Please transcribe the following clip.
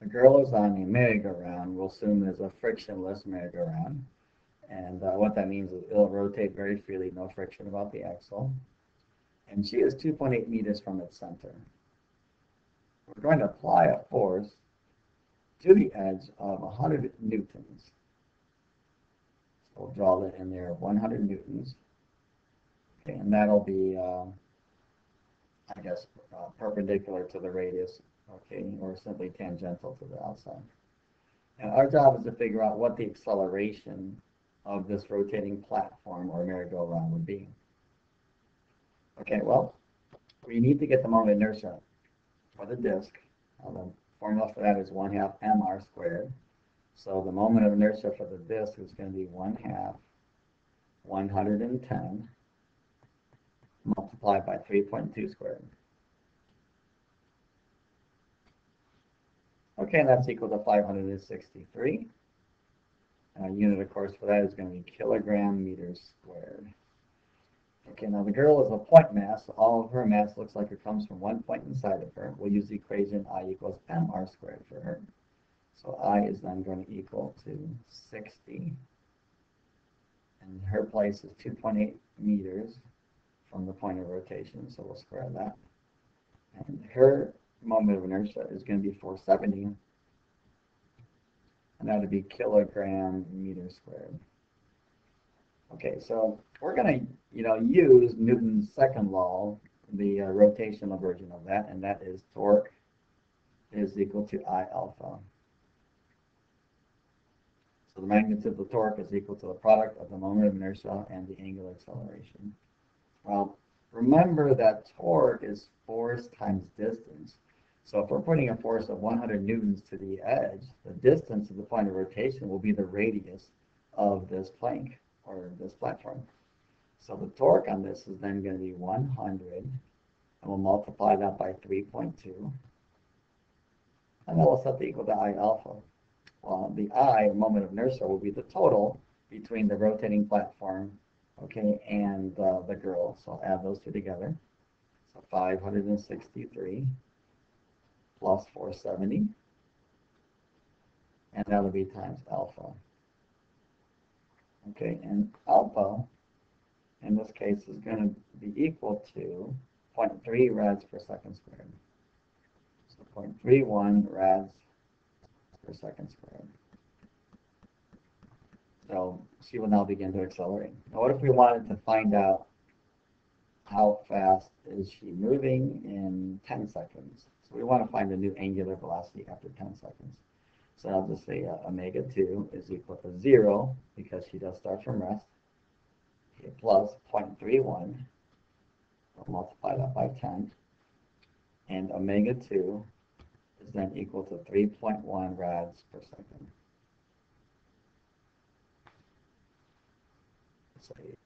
The girl is on a merry-go-round. We'll assume is a frictionless merry-go-round. And what that means is it'll rotate very freely, no friction about the axle. And she is 2.8 meters from its center. We're going to apply a force to the edge of 100 newtons. So we'll draw that in there, 100 newtons. Okay, and that'll be, I guess, perpendicular to the radius, okay, or simply tangential to the outside. And our job is to figure out what the acceleration of this rotating platform or merry-go-round would be. Okay, well, we need to get the moment of inertia for the disk. The formula for that is 1/2 mr squared. So the moment of inertia for the disk is going to be 1/2 110 multiplied by 3.2 squared. Okay, and that's equal to 563. Unit, of course, for that is going to be kilogram meters squared. Okay, now the girl is a point mass. So all of her mass looks like it comes from one point inside of her. We'll use the equation I equals mr squared for her. So I is then going to equal to 60. And her place is 2.8 meters from the point of rotation, so we'll square that. And her moment of inertia is going to be 470. And that would be kilogram meters squared. Okay, so we're going to, use Newton's second law, the rotational version of that, and that is torque is equal to I alpha. So the magnitude of the torque is equal to the product of the moment of inertia and the angular acceleration. Well, remember that torque is force times distance. So if we're putting a force of 100 newtons to the edge, the distance of the point of rotation will be the radius of this plank or this platform. So the torque on this is then going to be 100, and we'll multiply that by 3.2. And that will set the equal to I alpha. Well, the I, moment of inertia, will be the total between the rotating platform, okay, and the girl. So I'll add those two together. So 563 plus 470, and that'll be times alpha. Okay, and alpha, in this case, is going to be equal to 0.3 rads per second squared. So 0.31 rads per second squared. So she will now begin to accelerate. Now, what if we wanted to find out how fast is she moving in 10 seconds? So we want to find the new angular velocity after 10 seconds. So I'll just say omega 2 is equal to 0 because she does start from rest. Okay, plus 0.31. We'll multiply that by 10. And omega 2 is then equal to 3.1 rads per second. So